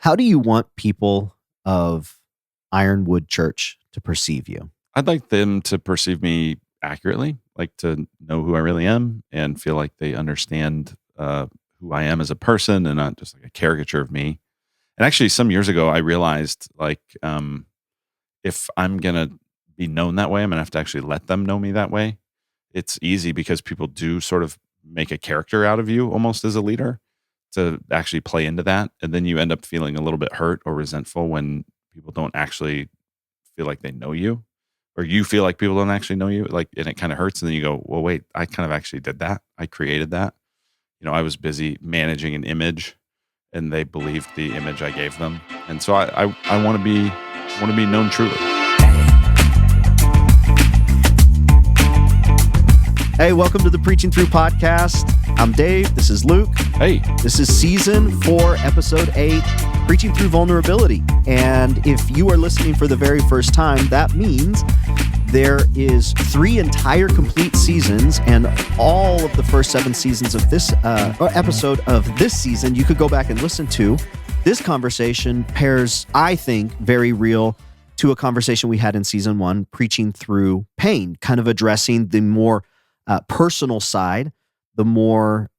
How do you want people of Ironwood Church to perceive you? I'd like them to perceive me accurately, like to know who I really am and feel like they understand who I am as a person and not just like a caricature of me. And actually, some years ago, I realized if I'm going to be known that way, I'm going to have to actually let them know me that way. It's easy because people do sort of make a character out of you almost as a leader to actually play into that. And then you end up feeling a little bit hurt or resentful when people don't actually feel like they know you or you feel like people don't actually know you, like, and it kind of hurts. And then you go, well, wait, I kind of actually did that. I created that. I was busy managing an image and they believed the image I gave them. And so I want to be known truly. Hey, welcome to the Preaching Through podcast. I'm Dave. This is Luke. Hey, This is season 4, episode 8, Preaching Through Vulnerability. And if you are listening for the very first time, that means there is 3 entire complete seasons, and all of the first 7 seasons of this episode of this season you could go back and listen to. This conversation pairs, I think, very real to a conversation we had in season 1, Preaching Through Pain, kind of addressing the more personal side, the more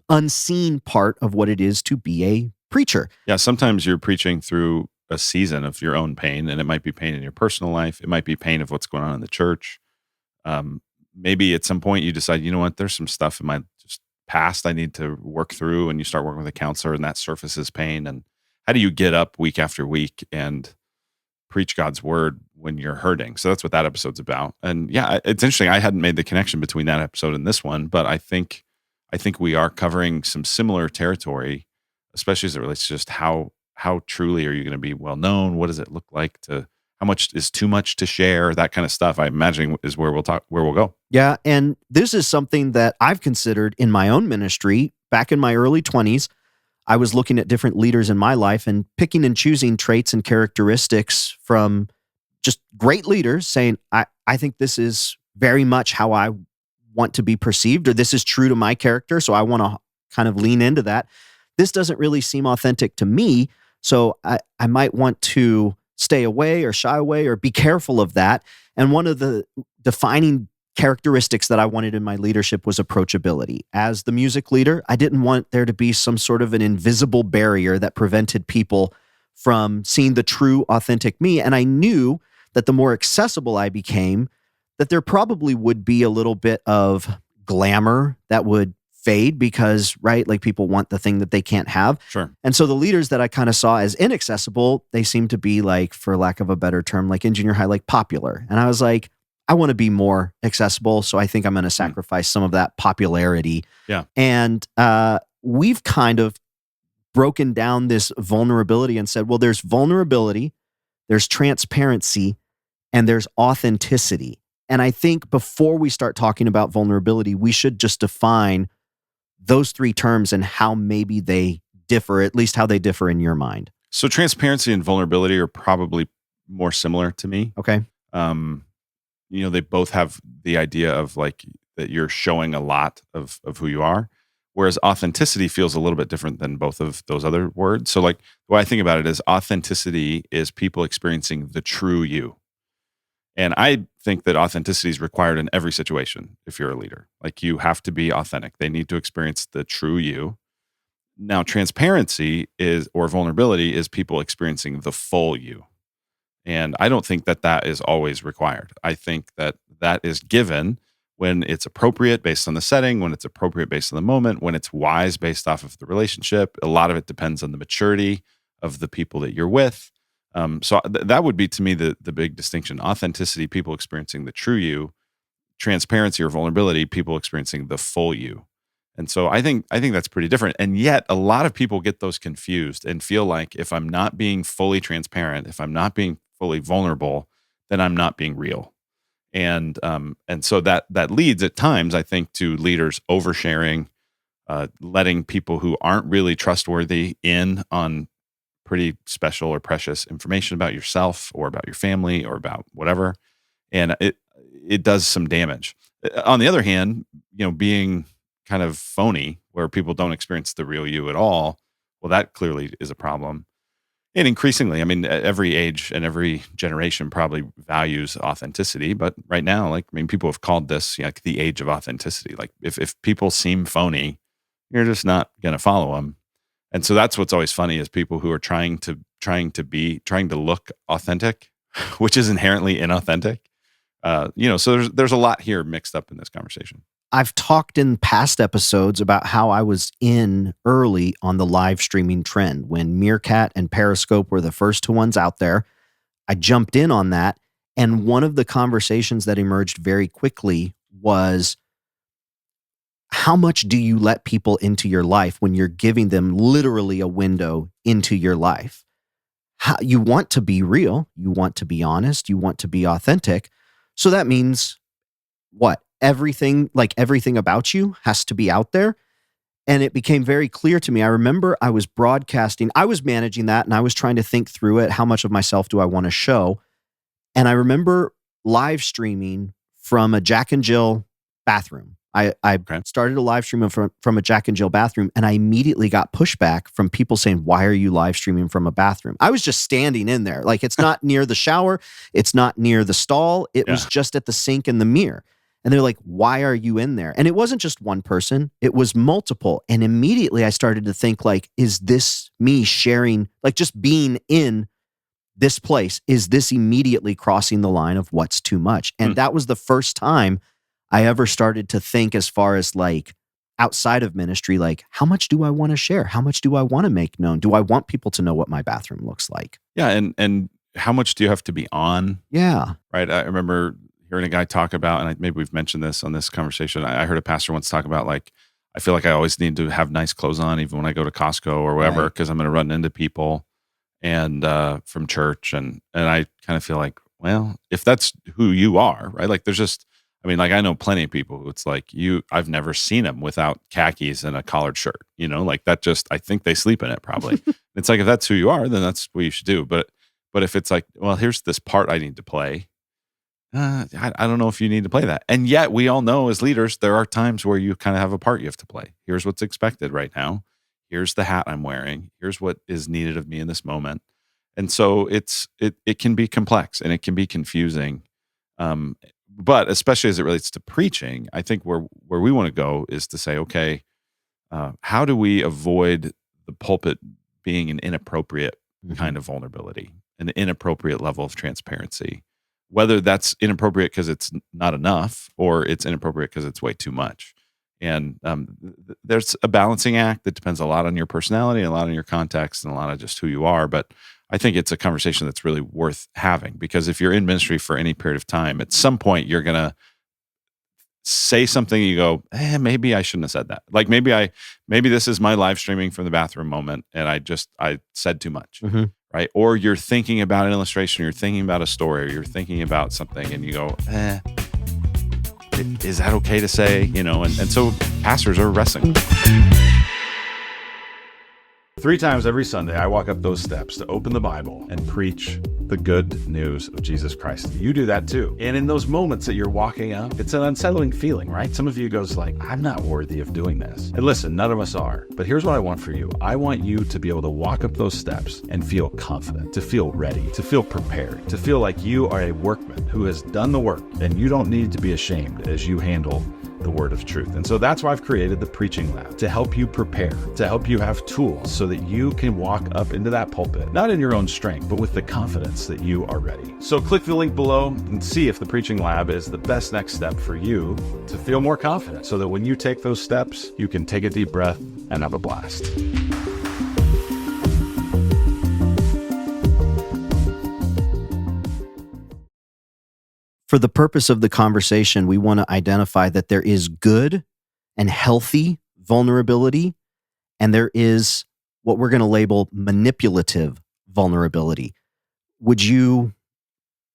unseen part of what it is to be a preacher. yeah, sometimes you're preaching through a season of your own pain, and it might be pain in your personal life. It might be pain of what's going on in the church. Maybe at some point you decide, you know what, there's some stuff in my just past I need to work through, and you start working with a counselor, and that surfaces pain. And how do you get up week after week and preach God's word when you're hurting? So that's what that episode's about. And yeah, it's interesting. I hadn't made the connection between that episode and this one, but I think we are covering some similar territory, especially as it relates to just how truly are you going to be well known? What does it look like to, how much is too much to share? That kind of stuff, I imagine, is where we'll go. Yeah, and this is something that I've considered in my own ministry. Back in my early 20s, I was looking at different leaders in my life and picking and choosing traits and characteristics from just great leaders, saying, I think this is very much how I want to be perceived, or this is true to my character, so I want to kind of lean into that. This doesn't really seem authentic to me, so I might want to stay away or shy away or be careful of that. And one of the defining characteristics that I wanted in my leadership was approachability. As the music leader, I didn't want there to be some sort of an invisible barrier that prevented people from seeing the true, authentic me. And I knew that the more accessible I became, that there probably would be a little bit of glamour that would fade because, right, like people want the thing that they can't have. Sure. And so the leaders that I kind of saw as inaccessible, they seem to be like, for lack of a better term, like in junior high, like popular. And I was like, I want to be more accessible, so I think I'm going to sacrifice some of that popularity. Yeah. And we've kind of broken down this vulnerability and said, well, there's vulnerability, there's transparency, and there's authenticity. And I think before we start talking about vulnerability, we should just define those 3 terms and how maybe they differ, at least how they differ in your mind. So transparency and vulnerability are probably more similar to me. Okay. They both have the idea of like that you're showing a lot of who you are, whereas authenticity feels a little bit different than both of those other words. So like the way I think about it is authenticity is people experiencing the true you. And I think that authenticity is required in every situation if you're a leader. Like you have to be authentic. They need to experience the true you. Now, transparency or vulnerability is people experiencing the full you. And I don't think that is always required. I think that is given when it's appropriate based on the setting, when it's appropriate based on the moment, when it's wise based off of the relationship. A lot of it depends on the maturity of the people that you're with. So that would be, to me, the big distinction. Authenticity, people experiencing the true you. Transparency or vulnerability, people experiencing the full you. And so I think that's pretty different. And yet a lot of people get those confused and feel like if I'm not being fully transparent, if I'm not being fully vulnerable, then I'm not being real. And so that leads at times, I think, to leaders oversharing, letting people who aren't really trustworthy in on pretty special or precious information about yourself or about your family or about whatever. And it does some damage. On the other hand, being kind of phony where people don't experience the real you at all, well, that clearly is a problem. And increasingly, I mean, every age and every generation probably values authenticity, but right now, like, I mean, people have called this, like, the age of authenticity. Like, if people seem phony, you're just not going to follow them. And so that's what's always funny is people who are trying to look authentic, which is inherently inauthentic. So there's a lot here mixed up in this conversation. I've talked in past episodes about how I was in early on the live streaming trend when Meerkat and Periscope were the first two ones out there. I jumped in on that. And one of the conversations that emerged very quickly was, how much do you let people into your life when you're giving them literally a window into your life? You want to be real. You want to be honest. You want to be authentic. So that means what? Everything about you has to be out there. And it became very clear to me. I remember I was broadcasting, I was managing that, and I was trying to think through it. How much of myself do I want to show? And I remember live streaming from a Jack and Jill bathroom. I Okay. started a live stream from a Jack and Jill bathroom, and I immediately got pushback from people saying, "Why are you live streaming from a bathroom?" I was just standing in there. Like, it's not near the shower. It's not near the stall. It was just at the sink and the mirror. And they're like, "Why are you in there?" And it wasn't just one person. It was multiple. And immediately I started to think, like, is this me sharing, like, just being in this place? Is this immediately crossing the line of what's too much? And that was the first time I ever started to think, as far as, like, outside of ministry, like, how much do I want to share? How much do I want to make known? Do I want people to know what my bathroom looks like? Yeah. And how much do you have to be on? Yeah. Right. I remember hearing a guy talk about, and maybe we've mentioned this on this conversation. I heard a pastor once talk about, like, I feel like I always need to have nice clothes on, even when I go to Costco or wherever, Right. because I'm going to run into people and from church. And I kind of feel like, well, if that's who you are, right? Like, there's just, I mean, like, I know plenty of people who it's like, I've never seen them without khakis and a collared shirt, like that. Just, I think they sleep in it probably. It's like, if that's who you are, then that's what you should do. But if it's like, well, here's this part I need to play, I don't know if you need to play that. And yet we all know as leaders, there are times where you kind of have a part you have to play. Here's what's expected right now. Here's the hat I'm wearing. Here's what is needed of me in this moment. And so it can be complex and it can be confusing. But especially as it relates to preaching, I think where we want to go is to say, okay, how do we avoid the pulpit being an inappropriate kind of vulnerability, an inappropriate level of transparency? Whether that's inappropriate because it's not enough or it's inappropriate because it's way too much. And there's a balancing act that depends a lot on your personality, a lot on your context, and a lot of just who you are. But I think it's a conversation that's really worth having, because if you're in ministry for any period of time, at some point you're going to say something, you go, maybe I shouldn't have said that. Like, maybe this is my live streaming from the bathroom moment and I said too much. Right? Or you're thinking about an illustration, you're thinking about a story, or you're thinking about something and you go, is that okay to say? And so pastors are wrestling. 3 times every Sunday, I walk up those steps to open the Bible and preach the good news of Jesus Christ. You do that too. And in those moments that you're walking up, it's an unsettling feeling, right? Some of you goes like, I'm not worthy of doing this. And listen, none of us are. But here's what I want for you. I want you to be able to walk up those steps and feel confident, to feel ready, to feel prepared, to feel like you are a workman who has done the work, and you don't need to be ashamed as you handle the word of truth. And so that's why I've created the Preaching Lab, to help you prepare, to help you have tools so that you can walk up into that pulpit, not in your own strength, but with the confidence that you are ready. So click the link below and see if the Preaching Lab is the best next step for you to feel more confident, so that when you take those steps, you can take a deep breath and have a blast. For the purpose of the conversation, we want to identify that there is good and healthy vulnerability, and there is what we're going to label manipulative vulnerability. Would you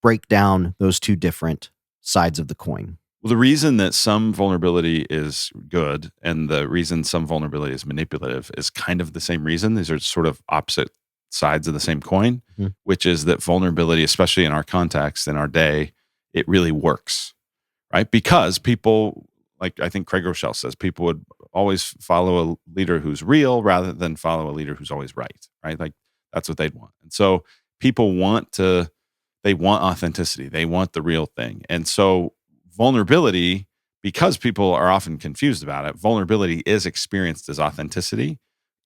break down those two different sides of the coin? Well, the reason that some vulnerability is good and the reason some vulnerability is manipulative is kind of the same reason. These are sort of opposite sides of the same coin, which is that vulnerability, especially in our context, in our day, it really works, right? Because people, like I think Craig Rochelle says, people would always follow a leader who's real rather than follow a leader who's always right? Like, That's what they'd want. And so people they want authenticity. They want the real thing. And so vulnerability, because people are often confused about it, vulnerability is experienced as authenticity,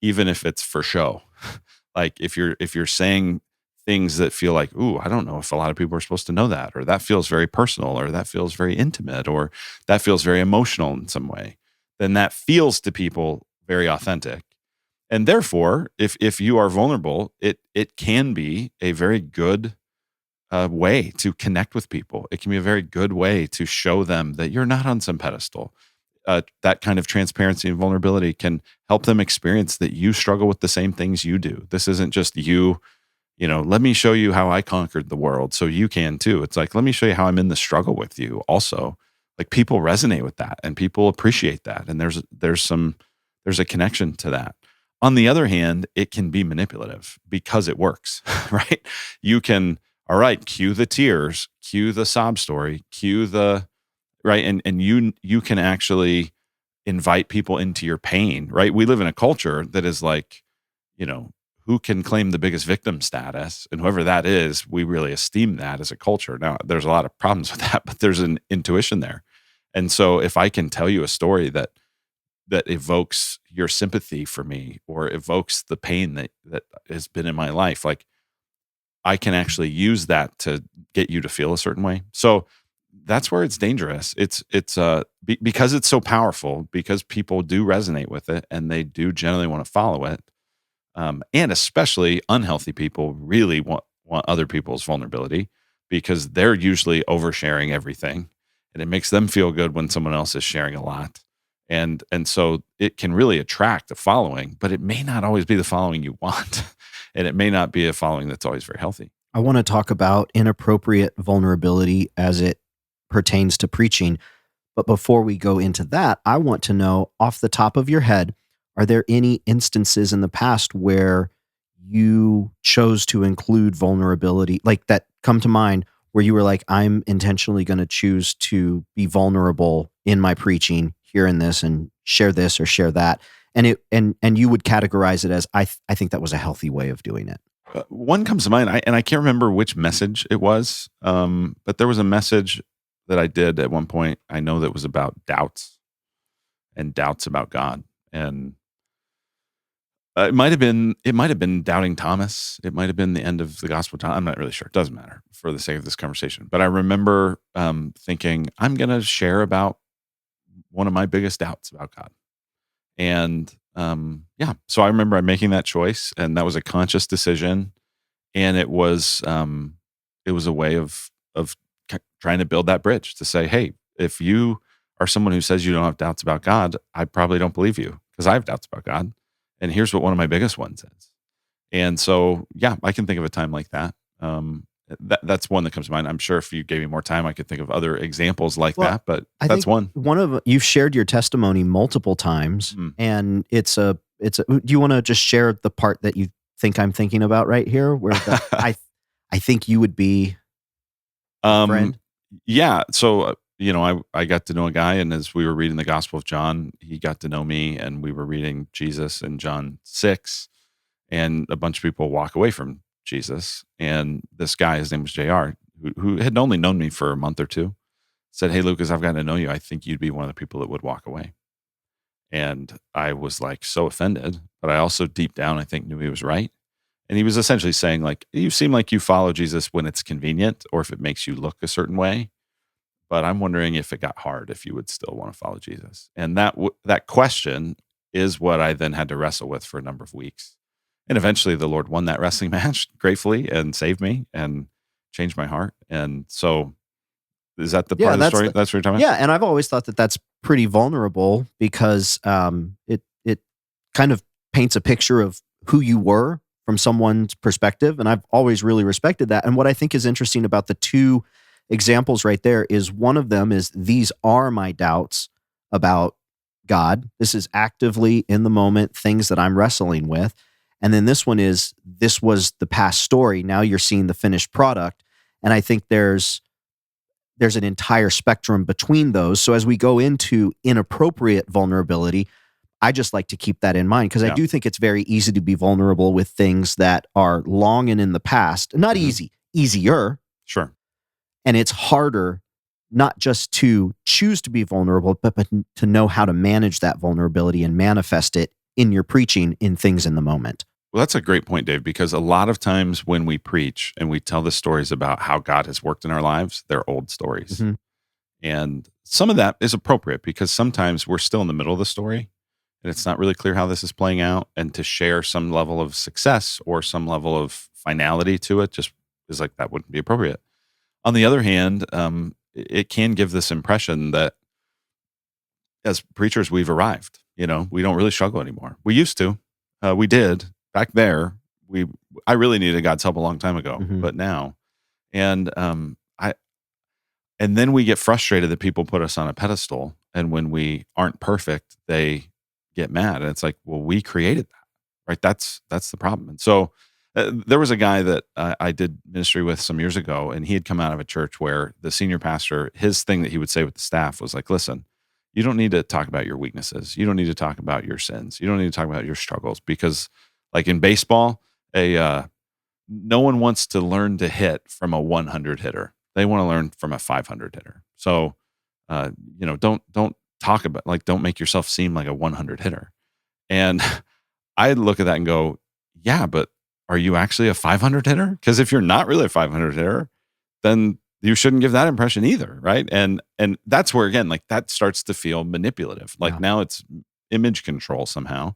even if it's for show. Like if you're saying things that feel like, ooh, I don't know if a lot of people are supposed to know that, or that feels very personal, or that feels very intimate, or that feels very emotional in some way, then that feels to people very authentic. And therefore, if you are vulnerable, it can be a very good way to connect with people. It can be a very good way to show them that you're not on some pedestal. That kind of transparency and vulnerability can help them experience that you struggle with the same things you do. This isn't just let me show you how I conquered the world so you can too. It's like, let me show you how I'm in the struggle with you also. Like people resonate with that and people appreciate that. And there's a connection to that. On the other hand, it can be manipulative because it works, right? You can, all right, cue the tears, cue the sob story, cue the, right? And you can actually invite people into your pain, right? We live in a culture that is like, who can claim the biggest victim status, and whoever that is, we really esteem that as a culture. Now, there's a lot of problems with that, but there's an intuition there. And so if I can tell you a story that evokes your sympathy for me or evokes the pain that has been in my life, like I can actually use that to get you to feel a certain way. So that's where it's dangerous. It's because it's so powerful, because people do resonate with it and they do generally want to follow it. And especially unhealthy people really want other people's vulnerability because they're usually oversharing everything, and it makes them feel good when someone else is sharing a lot. And so it can really attract a following, but it may not always be the following you want. And it may not be a following that's always very healthy. I want to talk about inappropriate vulnerability as it pertains to preaching. But before we go into that, I want to know, off the top of your head, are there any instances in the past where you chose to include vulnerability, like that come to mind, where you were like, I'm intentionally going to choose to be vulnerable in my preaching here in this and share this or share that? And you would categorize it as, I think that was a healthy way of doing it. One comes to mind, and I can't remember which message it was, but there was a message that I did at one point. I know that was about doubts and doubts about God. And it might have been doubting Thomas. It might have been the end of the gospel. I'm not really sure. It doesn't matter for the sake of this conversation. But I remember thinking, I'm going to share about one of my biggest doubts about God. And so I remember I'm making that choice, and that was a conscious decision. And it was a way of trying to build that bridge to say, hey, if you are someone who says you don't have doubts about God, I probably don't believe you because I have doubts about God. And here's what one of my biggest ones is. And so, yeah, I can think of a time like that. That's one that comes to mind. I'm sure if you gave me more time, I could think of other examples like that, but that's one. You've shared your testimony multiple times, and it's a, do you want to just share the part that you think I'm thinking about right here, where I think you would be a friend? Yeah. So, I got to know a guy, and as we were reading the Gospel of John, he got to know me, and we were reading Jesus in John 6, and a bunch of people walk away from Jesus. And this guy, his name was JR, who had only known me for a month or two, said, hey, Lucas, I've gotten to know you. I think you'd be one of the people that would walk away. And I was like so offended, but I also deep down, I think, knew he was right. And he was essentially saying, like, you seem like you follow Jesus when it's convenient or if it makes you look a certain way. But I'm wondering if it got hard, if you would still want to follow Jesus. And that question is what I then had to wrestle with for a number of weeks. And eventually the Lord won that wrestling match gratefully and saved me and changed my heart. And so is that the part of the story? That's what you're talking about? Yeah. And I've always thought that that's pretty vulnerable because it kind of paints a picture of who you were from someone's perspective. And I've always really respected that. And what I think is interesting about the two examples right there is one of them is, these are my doubts about God. This is actively in the moment, things that I'm wrestling with. And then this one is, this was the past story. Now you're seeing the finished product. And I think there's an entire spectrum between those. So as we go into inappropriate vulnerability, I just like to keep that in mind because I Yeah. do think it's very easy to be vulnerable with things that are long and in the past. Not Mhm. easy, easier. Sure. And it's harder not just to choose to be vulnerable, but to know how to manage that vulnerability and manifest it in your preaching in things in the moment. Well, that's a great point, Dave, because a lot of times when we preach and we tell the stories about how God has worked in our lives, they're old stories. Mhm. And some of that is appropriate because sometimes we're still in the middle of the story and it's not really clear how this is playing out. And to share some level of success or some level of finality to it just is like that wouldn't be appropriate. On the other hand, it can give this impression that as preachers, we've arrived. We don't really struggle anymore. We used to. We did back there. I really needed God's help a long time ago, Mhm. but now, and I and then we get frustrated that people put us on a pedestal, and when we aren't perfect, they get mad, and it's like, well, we created that, right? That's the problem. And so there was a guy that I did ministry with some years ago, and he had come out of a church where the senior pastor, his thing that he would say with the staff was like, listen, you don't need to talk about your weaknesses. You don't need to talk about your sins. You don't need to talk about your struggles because, like in baseball, no one wants to learn to hit from a 100 hitter. They want to learn from a 500 hitter. So, don't talk about don't make yourself seem like a 100 hitter. And I look at that and go, yeah, but are you actually a 500 hitter? Because if you're not really a 500 hitter, then you shouldn't give that impression either, right? And that's where again, like that starts to feel manipulative. Like Yeah. now it's image control somehow.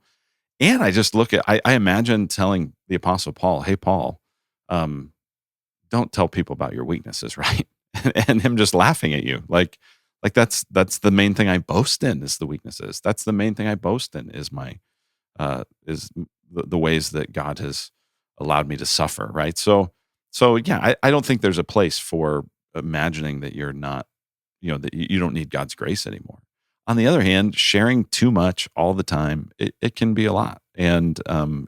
And I just look at I imagine telling the Apostle Paul, "Hey, Paul, um, don't tell people about your weaknesses," right? And him just laughing at you, like that's the main thing I boast in is the weaknesses. That's the main thing I boast in is the ways that God has allowed me to suffer, right? So yeah, I don't think there's a place for imagining that you're not, that you don't need God's grace anymore. On the other hand, sharing too much all the time, it can be a lot, and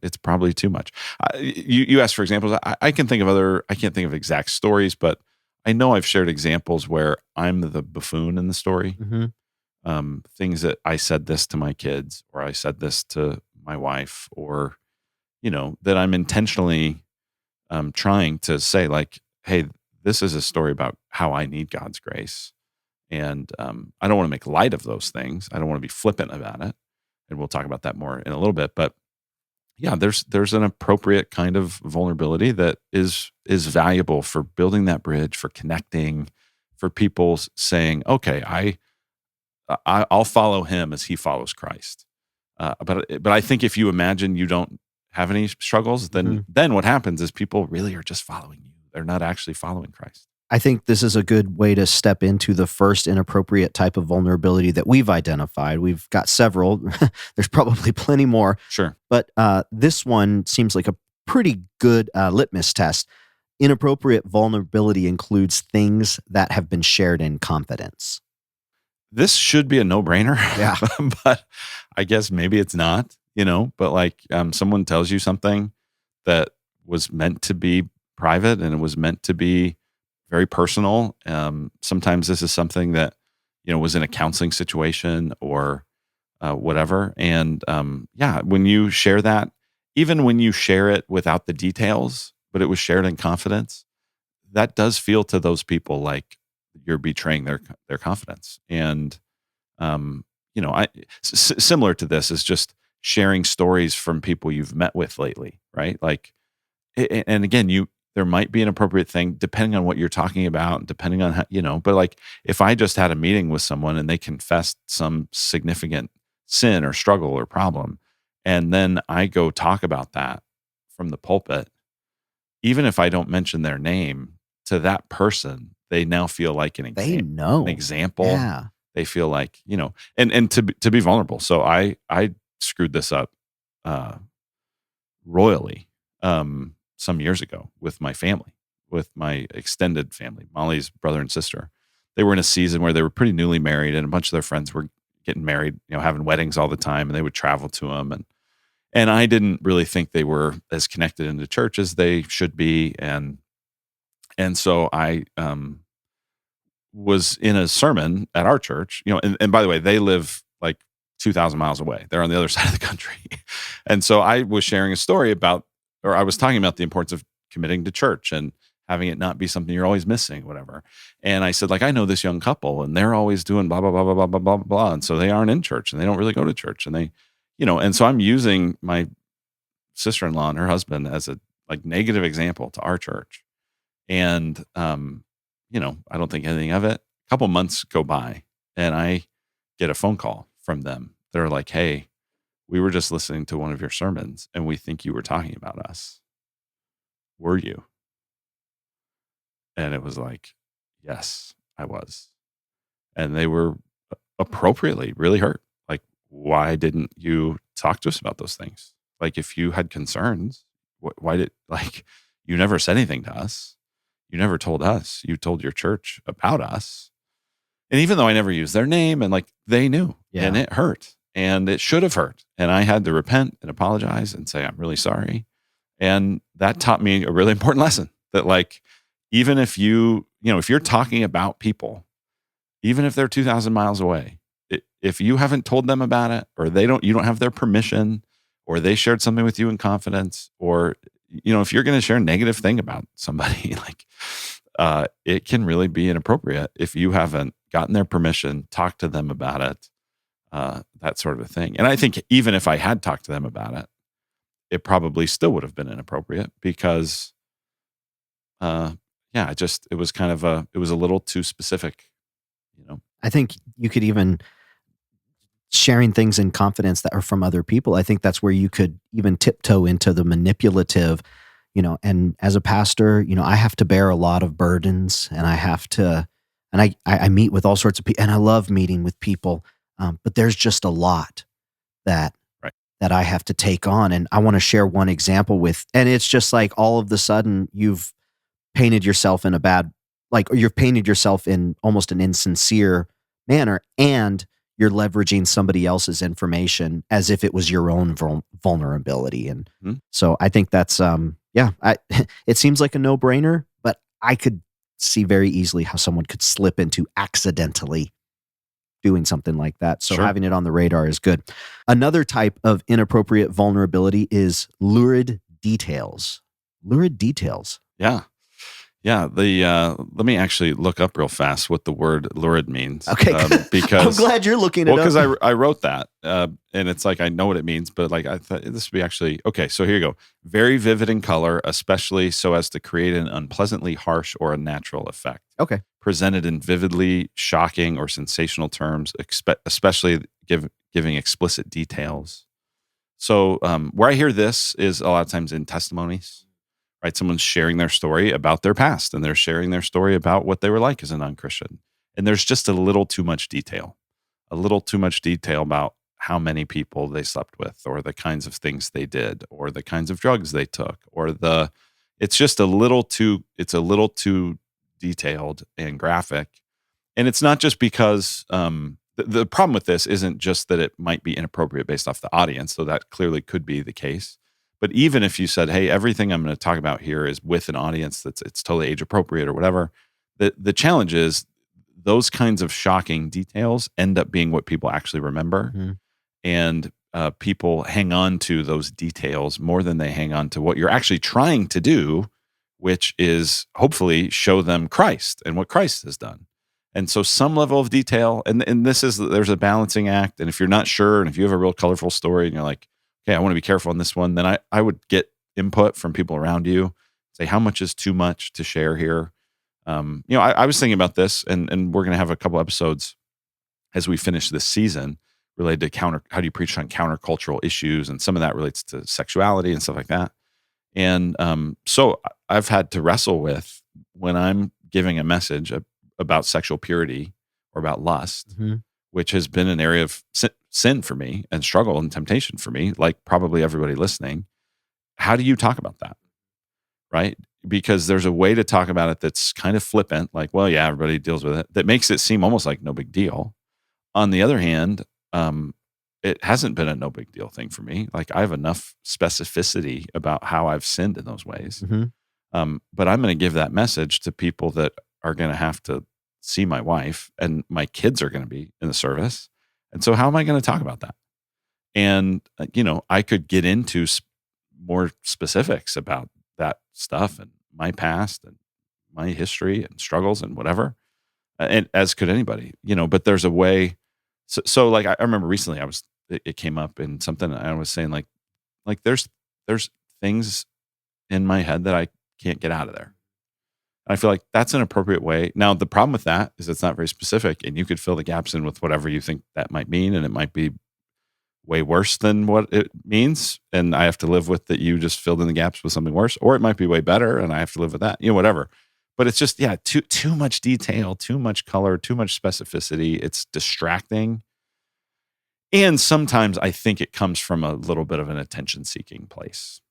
it's probably too much. You asked for examples. I can think of I can't think of exact stories, but I know I've shared examples where I'm the buffoon in the story. Mhm. Things that I said this to my kids, or I said this to my wife, or that I'm intentionally trying to say like, hey, this is a story about how I need God's grace. And I don't want to make light of those things. I don't want to be flippant about it. And we'll talk about that more in a little bit. But yeah, there's an appropriate kind of vulnerability that is valuable for building that bridge, for connecting, for people saying, okay, I'll follow him as he follows Christ. But I think if you imagine you don't have any struggles, then Mhm. then what happens is people really are just following you. They're not actually following Christ. I think this is a good way to step into the first inappropriate type of vulnerability that we've identified. We've got several. There's probably plenty more, Sure. but this one seems like a pretty good litmus test. Inappropriate vulnerability includes things that have been shared in confidence. This should be a no-brainer. Yeah. But I guess maybe it's not, but like someone tells you something that was meant to be private and it was meant to be very personal. Sometimes this is something that, was in a counseling situation or whatever. And yeah, when you share that, even when you share it without the details, but it was shared in confidence, that does feel to those people like you're betraying their confidence. And I similar to this is just sharing stories from people you've met with lately, right? Like, and again, there might be an appropriate thing depending on what you're talking about, depending on how, but like if I just had a meeting with someone and they confessed some significant sin or struggle or problem, and then I go talk about that from the pulpit, even if I don't mention their name to that person, they now feel like They an know. example. Yeah. They feel like, and to be vulnerable. So I screwed this up uh, royally some years ago with my family, with my extended family, Molly's brother and sister. They were in a season where they were pretty newly married, and a bunch of their friends were getting married, having weddings all the time, and they would travel to them. And I didn't really think they were as connected into church as they should be, and so I was in a sermon at our church, and by the way, they live like 2,000 miles away. They're on the other side of the country. And so I was sharing a story about, or I was talking about the importance of committing to church and having it not be something you're always missing, whatever. And I said, like, I know this young couple and they're always doing blah, blah, blah, blah, blah, blah, blah, blah. And so they aren't in church and they don't really go to church. And they, and so I'm using my sister-in-law and her husband as a like negative example to our church. And, I don't think anything of it. A couple months go by and I get a phone call from them. They're like, hey, we were just listening to one of your sermons and we think you were talking about us. Were you? And it was like, yes, I was. And they were appropriately really hurt. Like, why didn't you talk to us about those things? Like, if you had concerns, why did, like, you never said anything to us. You never told us. You told your church about us. And even though I never used their name and like they knew and it hurt and it should have hurt. And I had to repent and apologize and say, I'm really sorry. And that taught me a really important lesson that like, even if if you're talking about people, even if they're 2,000 miles away, if you haven't told them about it or you don't have their permission or they shared something with you in confidence or, if you're going to share a negative thing about somebody, like, it can really be inappropriate if you haven't gotten their permission, talked to them about it, that sort of a thing. And I think even if I had talked to them about it, it probably still would have been inappropriate because, it was kind of it was a little too specific, I think you could even sharing things in confidence that are from other people. I think that's where you could even tiptoe into the manipulative, and as a pastor, I have to bear a lot of burdens and I have to, and I meet with all sorts of people and I love meeting with people. But there's just a lot that I have to take on. And I want to share one example and it's just like all of the sudden you've painted yourself in you've painted yourself in almost an insincere manner and you're leveraging somebody else's information as if it was your own vulnerability. And so I think that's, it seems like a no-brainer, but I could see very easily how someone could slip into accidentally doing something like that. So having it on the radar is good. Another type of inappropriate vulnerability is lurid details. Lurid details. Yeah. Yeah, let me actually look up real fast what the word lurid means. Okay, because I'm glad you're looking it up. Well, because I wrote that, and it's like I know what it means, but like I thought this would be actually okay. So here you go: very vivid in color, especially so as to create an unpleasantly harsh or unnatural effect. Okay, presented in vividly shocking or sensational terms, especially giving explicit details. So where I hear this is a lot of times in testimonies. Right, someone's sharing their story about their past, and they're sharing their story about what they were like as a non-Christian. And there's just a little too much detail about how many people they slept with, or the kinds of things they did, or the kinds of drugs they took, or it's just a little too detailed and graphic. And it's not just because the problem with this isn't just that it might be inappropriate based off the audience, though that clearly could be the case. But even if you said, hey, everything I'm going to talk about here is with an audience it's totally age appropriate or whatever, the challenge is those kinds of shocking details end up being what people actually remember. Mm-hmm. And people hang on to those details more than they hang on to what you're actually trying to do, which is hopefully show them Christ and what Christ has done. And so some level of detail, and there's a balancing act. And if you're not sure, and if you have a real colorful story and you're like, okay, I want to be careful on this one, then I would get input from people around you, say how much is too much to share here. I was thinking about this, and we're going to have a couple episodes as we finish this season related to how do you preach on countercultural issues, and some of that relates to sexuality and stuff like that. And so I've had to wrestle with when I'm giving a message about sexual purity or about lust, mm-hmm. which has been an area of sin for me and struggle and temptation for me, like probably everybody listening. How do you talk about that? Right? Because there's a way to talk about it that's kind of flippant, like, well, yeah, everybody deals with it, that makes it seem almost like no big deal. On the other hand, it hasn't been a no big deal thing for me. Like I have enough specificity about how I've sinned in those ways. Mm-hmm. But I'm going to give that message to people that are going to have to see my wife, and my kids are going to be in the service. And so how am I going to talk about that? And, I could get into more specifics about that stuff and my past and my history and struggles and whatever, and as could anybody, but there's a way. So like, I remember recently it came up in something I was saying, like there's things in my head that I can't get out of there. And I feel like that's an appropriate way. Now, the problem with that is it's not very specific, and you could fill the gaps in with whatever you think that might mean, and it might be way worse than what it means. And I have to live with that you just filled in the gaps with something worse, or it might be way better and I have to live with that, whatever. But it's just, too much detail, too much color, too much specificity. It's distracting. And sometimes I think it comes from a little bit of an attention-seeking place,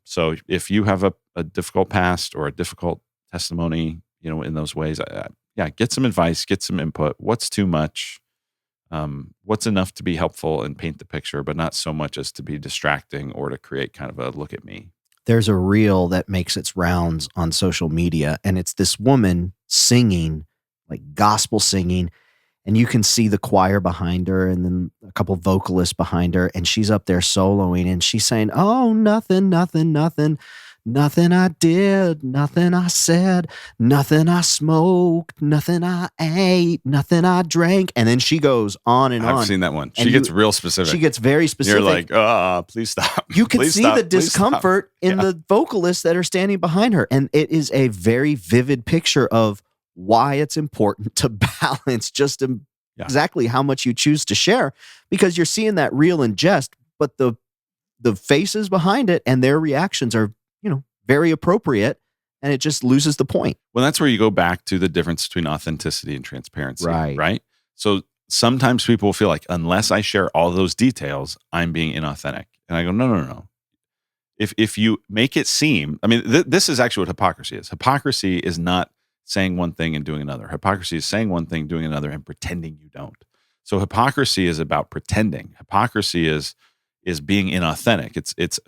So if you have a difficult past or a difficult testimony, in those ways, get some advice, get some input. What's too much? What's enough to be helpful and paint the picture, but not so much as to be distracting or to create kind of a look at me. There's a reel that makes its rounds on social media, and it's this woman singing, like gospel singing, and you can see the choir behind her and then a couple vocalists behind her, and she's up there soloing, and she's saying, "Oh, nothing, nothing, nothing. Nothing I did, nothing I said, nothing I smoked, nothing I ate, nothing I drank." And then she goes on and on. I've seen that one. She gets real specific. She gets very specific. You're like, please stop. You can Please see stop. the Please stop. discomfort in the vocalists that are standing behind her. And it is a very vivid picture of why it's important to balance just exactly how much you choose to share, because you're seeing that real and jest, but the faces behind it and their reactions are very appropriate, and it just loses the point. Well, that's where you go back to the difference between authenticity and transparency, right? So sometimes people feel like, unless I share all those details, I'm being inauthentic. And I go, no. If you make it seem, this is actually what hypocrisy is. Hypocrisy is not saying one thing and doing another. Hypocrisy is saying one thing, doing another, and pretending you don't. So hypocrisy is about pretending. Hypocrisy is being inauthentic. It's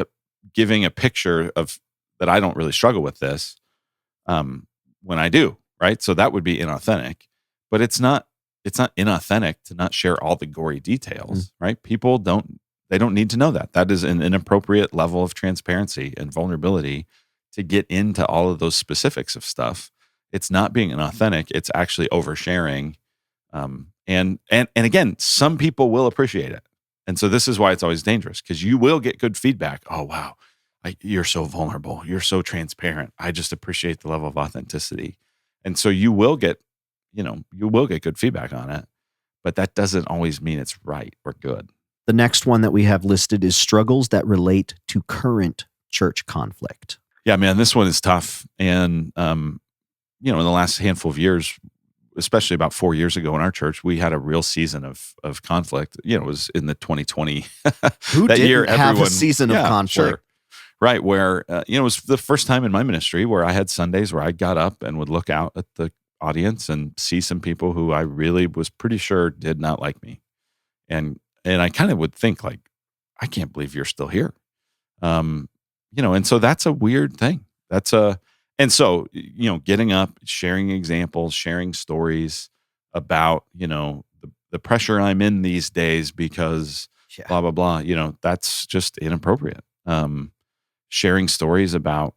giving a picture of that I don't really struggle with this when I do, right? So that would be inauthentic, but it's not inauthentic to not share all the gory details, right? People don't need to know that. That is an inappropriate level of transparency and vulnerability to get into all of those specifics of stuff. It's not being inauthentic. It's actually oversharing. And again, some people will appreciate it. And so this is why it's always dangerous, because you will get good feedback. Oh, wow. You're so vulnerable. You're so transparent. I just appreciate the level of authenticity. And so you will get good feedback on it, but that doesn't always mean it's right or good. The next one that we have listed is struggles that relate to current church conflict. Yeah, man, this one is tough. And, in the last handful of years, especially about 4 years ago in our church, we had a real season of conflict. It was in the 2020 Who that didn't year. Have a season of conflict? Sure. Right, where, it was the first time in my ministry where I had Sundays where I got up and would look out at the audience and see some people who I really was pretty sure did not like me. And I kind of would think, like, I can't believe you're still here. And so that's a weird thing. And so, getting up, sharing examples, sharing stories about, the pressure I'm in these days because blah, blah, blah, that's just inappropriate. Sharing stories about,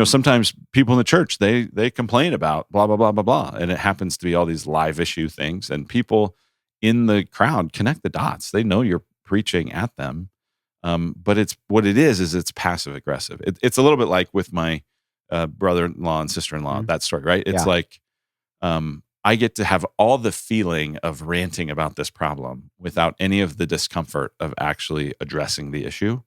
sometimes people in the church, they complain about blah, blah, blah, blah, blah. And it happens to be all these live issue things, and people in the crowd connect the dots. They know you're preaching at them. But it's passive aggressive. It's a little bit like with my brother-in-law and sister-in-law, that story, right? It's like, I get to have all the feeling of ranting about this problem without any of the discomfort of actually addressing the issue.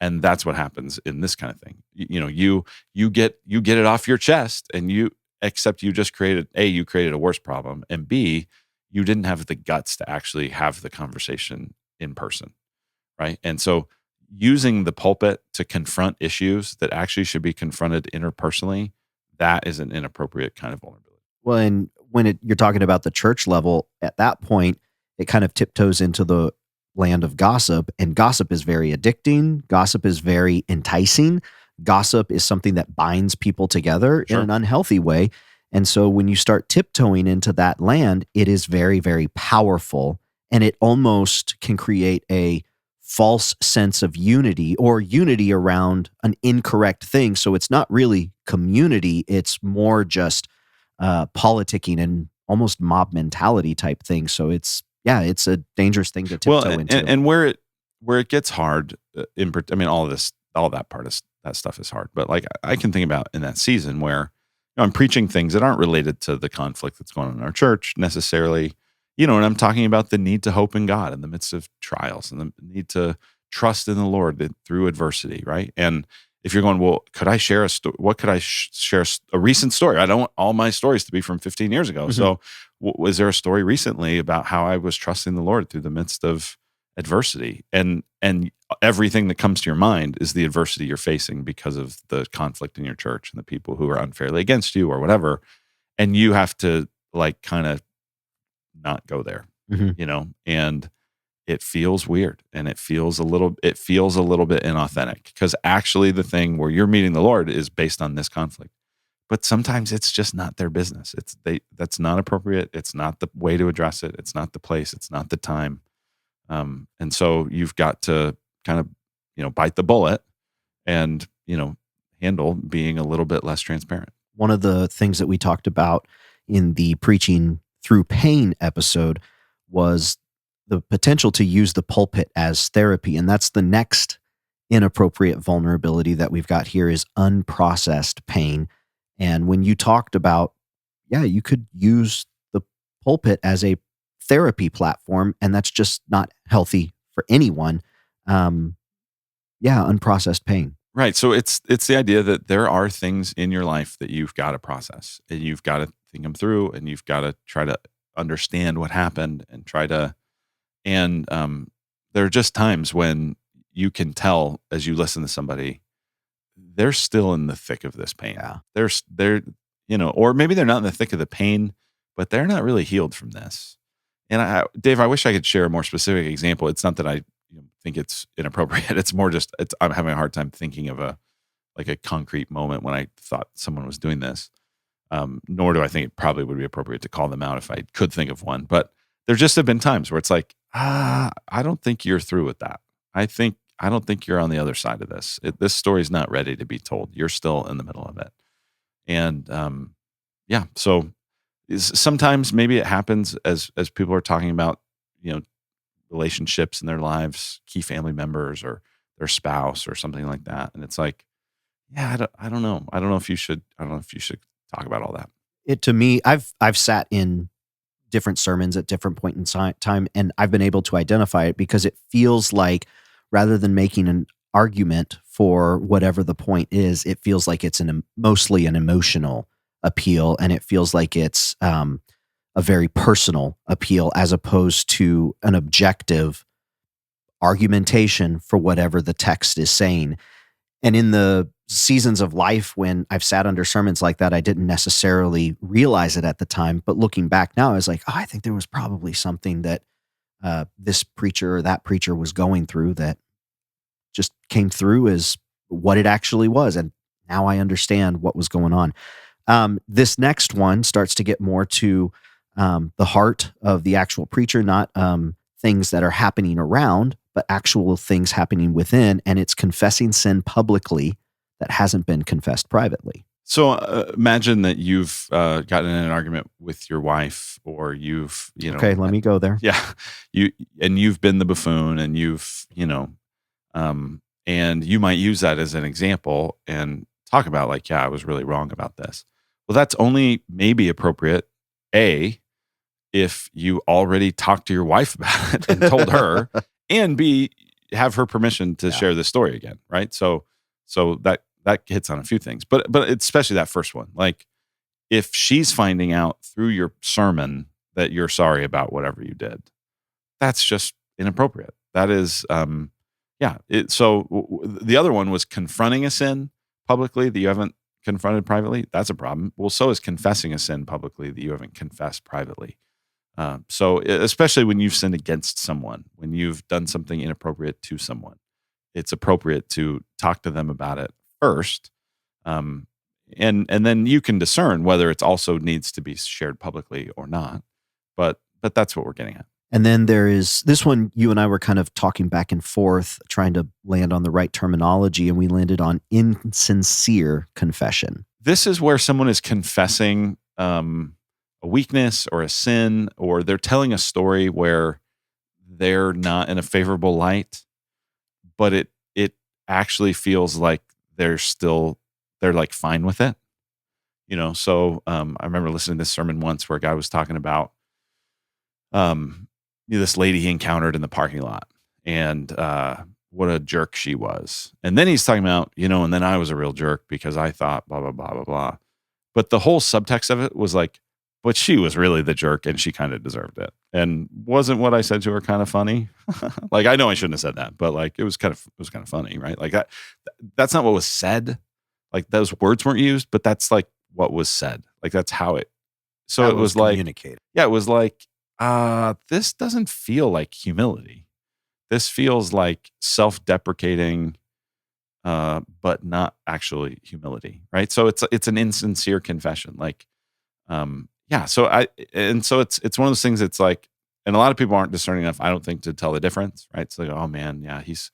And that's what happens in this kind of thing. You get it off your chest, and you just created a worse problem, and B, you didn't have the guts to actually have the conversation in person, right? And so using the pulpit to confront issues that actually should be confronted interpersonally, that is an inappropriate kind of vulnerability. Well, and when you're talking about the church level, at that point, it kind of tiptoes into the land of gossip, and gossip is very addicting. Gossip is very enticing. Gossip is something that binds people together in an unhealthy way. And so when you start tiptoeing into that land, it is very, very powerful. And it almost can create a false sense of unity or unity around an incorrect thing. So it's not really community, it's more just politicking and almost mob mentality type thing. So it's a dangerous thing to Well, tiptoe into. and where it gets hard, I mean, all that part of that stuff is hard. But like I can think about in that season where I'm preaching things that aren't related to the conflict that's going on in our church necessarily, and I'm talking about the need to hope in God in the midst of trials and the need to trust in the Lord through adversity, right? And if you're going, well, could I share what could I share a recent story? I don't want all my stories to be from 15 years ago. Mhm. So was there a story recently about how I was trusting the Lord through the midst of adversity? And everything that comes to your mind is the adversity you're facing because of the conflict in your church and the people who are unfairly against you or whatever. And you have to like kind of not go there, Mhm. and it feels weird and it feels a little bit inauthentic because actually the thing where you're meeting the Lord is based on this conflict. But sometimes it's just not their business. That's not appropriate. It's not the way to address it. It's not the place. It's not the time. And so you've got to kind of, bite the bullet and, handle being a little bit less transparent. One of the things that we talked about in the preaching through pain episode was the potential to use the pulpit as therapy. And that's the next inappropriate vulnerability that we've got here is unprocessed pain. And when you talked about, you could use the pulpit as a therapy platform, and that's just not healthy for anyone. Um, unprocessed pain. Right. So it's the idea that there are things in your life that you've got to process and you've got to think them through and you've got to try to understand what happened and there are just times when you can tell as you listen to somebody, they're still in the thick of this pain. Yeah. They're or maybe they're not in the thick of the pain, but they're not really healed from this. And Dave, I wish I could share a more specific example. It's not that I think it's inappropriate. It's more just I'm having a hard time thinking of a concrete moment when I thought someone was doing this. Nor do I think it probably would be appropriate to call them out if I could think of one. But there just have been times where it's like, I don't think you're through with that. I don't think you're on the other side of this. This story's not ready to be told. You're still in the middle of it. And so sometimes maybe it happens as people are talking about, relationships in their lives, key family members or their spouse or something like that. And it's like, I don't know. I don't know if you should talk about all that. To me, I've sat in different sermons at different point in time, and I've been able to identify it because it feels like rather than making an argument for whatever the point is, it feels like it's mostly an emotional appeal, and it feels like it's a very personal appeal as opposed to an objective argumentation for whatever the text is saying. And in the seasons of life when I've sat under sermons like that, I didn't necessarily realize it at the time. But looking back now, I was like, I think there was probably something that this preacher or that preacher was going through that just came through as what it actually was. And now I understand what was going on. This next one starts to get more to the heart of the actual preacher, not things that are happening around, but actual things happening within. And it's confessing sin publicly that hasn't been confessed privately. So imagine that you've gotten in an argument with your wife, or you've, Okay, let me go there. Yeah, you've been the buffoon, and you've, and you might use that as an example and talk about like, I was really wrong about this. Well, that's only maybe appropriate, A, if you already talked to your wife about it and told her, and B, have her permission to share this story again, right? So that hits on a few things, but it's especially that first one. Like, if she's finding out through your sermon that you're sorry about whatever you did, that's just inappropriate. That is, the other one was confronting a sin publicly that you haven't confronted privately. That's a problem. Well, so is confessing a sin publicly that you haven't confessed privately. So especially when you've sinned against someone, when you've done something inappropriate to someone, it's appropriate to talk to them about it first, and then you can discern whether it also needs to be shared publicly or not. But that's what we're getting at. And then there is this one, you and I were kind of talking back and forth, trying to land on the right terminology, and we landed on insincere confession. This is where someone is confessing a weakness or a sin, or they're telling a story where they're not in a favorable light, but it actually feels like they're like fine with it. So I remember listening to this sermon once where a guy was talking about this lady he encountered in the parking lot, and what a jerk she was. And then he's talking about, and then I was a real jerk because I thought blah, blah, blah, blah, blah. But the whole subtext of it was like, but she was really the jerk and she kind of deserved it. And wasn't what I said to her kind of funny? Like, I know I shouldn't have said that, but like, it was kind of funny, right? Like that's not what was said. Like those words weren't used, but that's like what was said. Like that's how it, so That it was like, communicated. yeah, it was like, this doesn't feel like humility. This feels like self-deprecating, but not actually humility, right? So it's an insincere confession. Like, yeah. So it's one of those things. It's like, and a lot of people aren't discerning enough, I don't think, to tell the difference, right? It's like, oh man, yeah, he's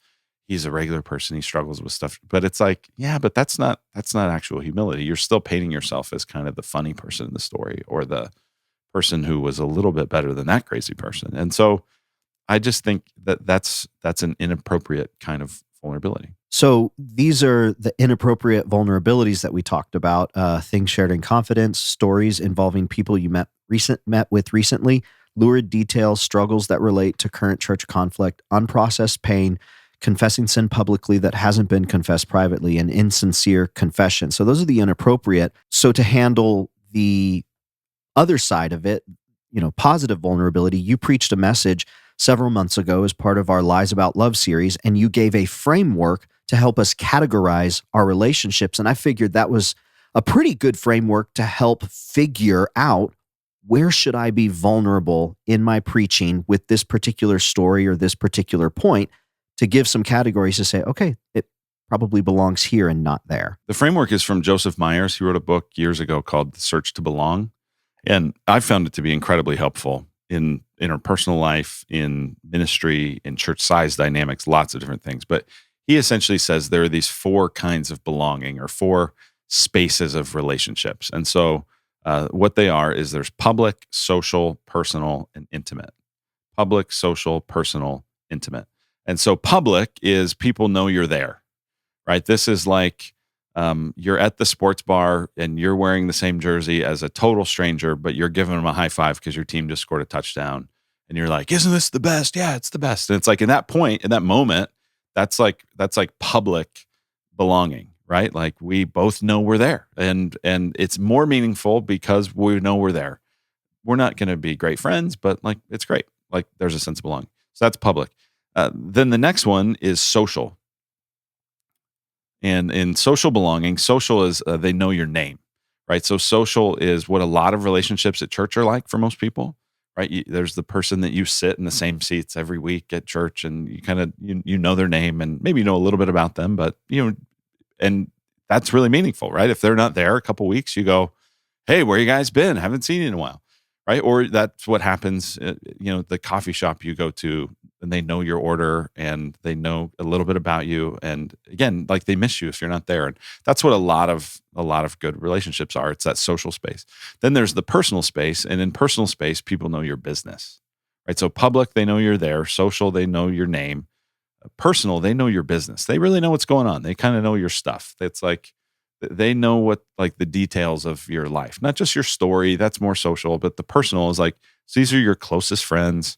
a regular person. He struggles with stuff, but it's like, yeah, but that's not actual humility. You're still painting yourself as kind of the funny person in the story, or the person who was a little bit better than that crazy person. And so I just think that's an inappropriate kind of vulnerability. So these are the inappropriate vulnerabilities that we talked about, things shared in confidence, stories involving people you met with recently, lurid details, struggles that relate to current church conflict, unprocessed pain, confessing sin publicly that hasn't been confessed privately, and insincere confession. So those are the inappropriate. So to handle the other side of it, positive vulnerability, you preached a message several months ago as part of our Lies About Love series, and you gave a framework to help us categorize our relationships. And I figured that was a pretty good framework to help figure out, where should I be vulnerable in my preaching with this particular story or this particular point, to give some categories to say, okay, it probably belongs here and not there. The framework is from Joseph Myers. He wrote a book years ago called The Search to Belong. And I found it to be incredibly helpful in interpersonal life, in ministry, in church size dynamics, lots of different things. But he essentially says there are these 4 kinds of belonging, or 4 spaces of relationships. And so what they are is there's public, social, personal, and intimate. Public, social, personal, intimate. And so public is people know you're there, right? This is like, you're at the sports bar and you're wearing the same jersey as a total stranger, but you're giving them a high five because your team just scored a touchdown. And you're like, isn't this the best? Yeah, it's the best. And it's like, in that point, in that moment, that's like public belonging, right? Like we both know we're there, and it's more meaningful because we know we're there. We're not going to be great friends, but like, it's great. Like there's a sense of belonging. So that's public. Then the next one is social. And in social belonging, social is they know your name, right? So social is what a lot of relationships at church are like for most people, right? There's the person that you sit in the same seats every week at church, and you kind of you know their name, and maybe you know a little bit about them, but and that's really meaningful, right? If they're not there a couple weeks, you go, "Hey, where you guys been? Haven't seen you in a while." Right? Or that's what happens, the coffee shop you go to, and they know your order and they know a little bit about you. And again, like they miss you if you're not there. And that's what a lot of good relationships are. It's that social space. Then there's the personal space. And in personal space, people know your business, right? So public, they know you're there. Social, they know your name. Personal, they know your business. They really know what's going on. They kind of know your stuff. It's like, they know what, like the details of your life, not just your story. That's more social, but the personal is like, so these are your closest friends.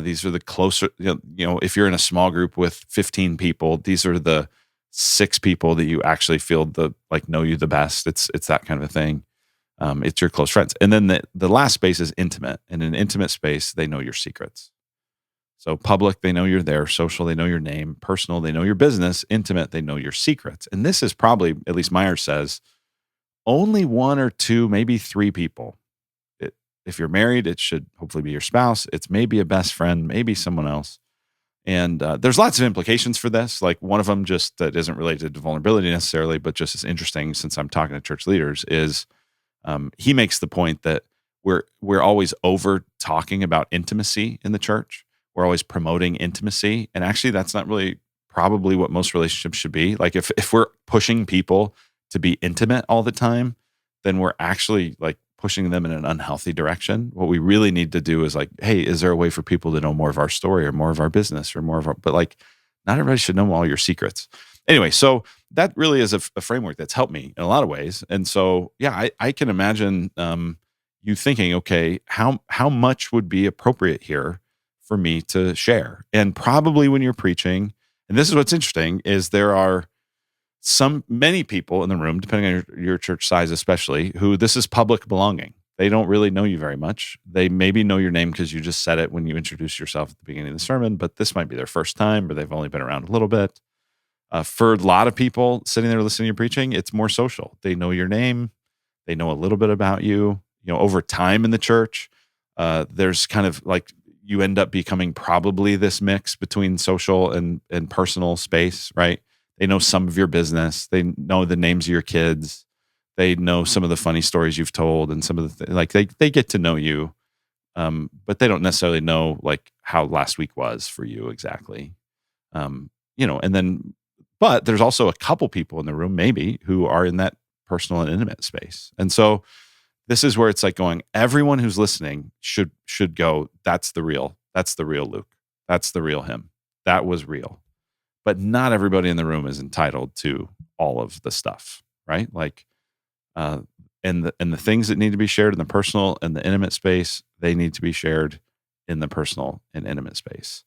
These are the closer, if you're in a small group with 15 people, these are the 6 people that you actually feel know you the best. It's that kind of a thing. It's your close friends. And then the last space is intimate. And in an intimate space, they know your secrets. So public, they know you're there. Social, they know your name. Personal, they know your business. Intimate, they know your secrets. And this is probably, at least Myers says, only 1 or 2, maybe 3 people. If you're married, it should hopefully be your spouse. It's maybe a best friend, maybe someone else. And there's lots of implications for this. Like one of them just that isn't related to vulnerability necessarily, but just is interesting since I'm talking to church leaders is he makes the point that we're always over talking about intimacy in the church. We're always promoting intimacy. And actually that's not really probably what most relationships should be. Like if we're pushing people to be intimate all the time, then we're actually like pushing them in an unhealthy direction. What we really need to do is like, hey, is there a way for people to know more of our story or more of our business or more of our, but like not everybody should know all your secrets. Anyway, so that really is a framework that's helped me in a lot of ways. And so, yeah, I can imagine you thinking, okay, how much would be appropriate here for me to share? And probably when you're preaching, and this is what's interesting, is there are many people in the room, depending on your church size especially, who this is public belonging. They don't really know you very much. They maybe know your name because you just said it when you introduced yourself at the beginning of the sermon, but this might be their first time or they've only been around a little bit. For a lot of people sitting there listening to you preaching, it's more social. They know your name. They know a little bit about you. You know, over time in the church, there's kind of like you end up becoming probably this mix between social and personal space, right? They know some of your business. They know the names of your kids. They know some of the funny stories you've told and some of the like they get to know you, but they don't necessarily know like how last week was for you exactly. You know, and then, but there's also a couple people in the room maybe who are in that personal and intimate space. And so this is where it's like going, everyone who's listening should go, that's the real Luke. That's the real him. That was real. But not everybody in the room is entitled to all of the stuff, right? Like, and the things that need to be shared in the personal and the intimate space, they need to be shared in the personal and intimate space.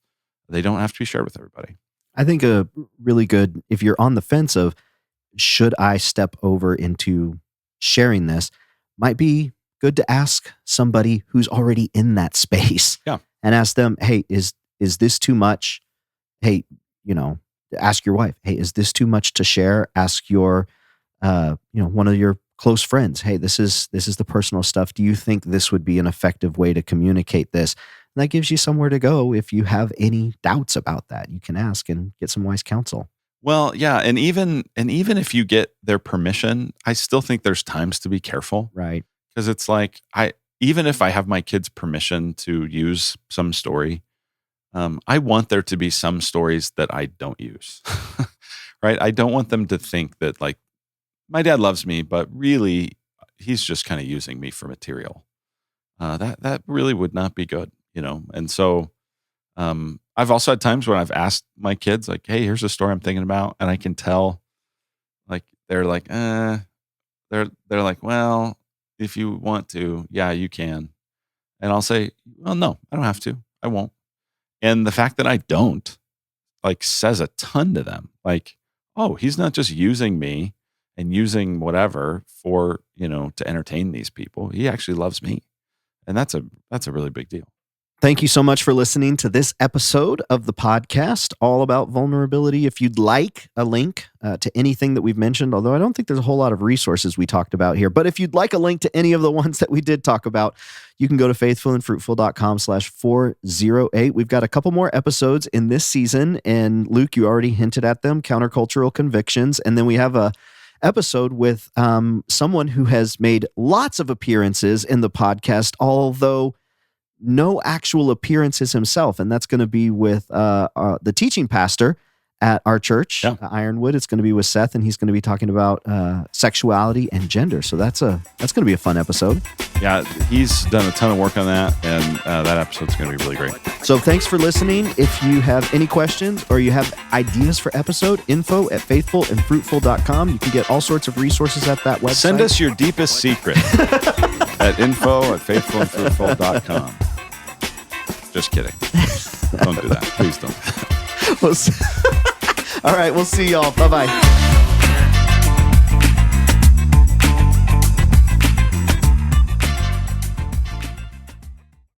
They don't have to be shared with everybody. I think a really good, if you're on the fence of, should I step over into sharing this, might be good to ask somebody who's already in that space. Yeah. And ask them, hey, is this too much? Hey, you know, ask your wife, hey, is this too much to share? Ask your, one of your close friends, hey, this is the personal stuff. Do you think this would be an effective way to communicate this? And that gives you somewhere to go. If you have any doubts about that, you can ask and get some wise counsel. Well, yeah. And even if you get their permission, I still think there's times to be careful. Right. Because it's like, even if I have my kids' permission to use some story, I want there to be some stories that I don't use, right? I don't want them to think that like my dad loves me, but really he's just kind of using me for material. That really would not be good, you know? And so, I've also had times when I've asked my kids like, hey, here's a story I'm thinking about. And I can tell like, they're like, they're like, well, if you want to, yeah, you can. And I'll say, well, no, I don't have to. I won't. And the fact that I don't like says a ton to them. Like, oh, he's not just using me and using whatever for, to entertain these people. He actually loves me. And that's a really big deal. Thank you so much for listening to this episode of the podcast all about vulnerability. If you'd like a link to anything that we've mentioned, although I don't think there's a whole lot of resources we talked about here, but if you'd like a link to any of the ones that we did talk about, you can go to faithfulandfruitful.com/408. We've got a couple more episodes in this season, and Luke, you already hinted at them, countercultural convictions. And then we have a episode with someone who has made lots of appearances in the podcast, although no actual appearances himself. And that's going to be with the teaching pastor at our church, Ironwood. It's going to be with Seth, and he's going to be talking about sexuality and gender. So that's going to be a fun episode. Yeah, he's done a ton of work on that, and that episode's going to be really great. So thanks for listening. If you have any questions or you have ideas for episode, info@faithfulandfruitful.com. You can get all sorts of resources at that website. Send us your deepest secret at info@faithfulandfruitful.com. Just kidding. Don't do that. Please don't. All right, we'll see y'all. Bye-bye.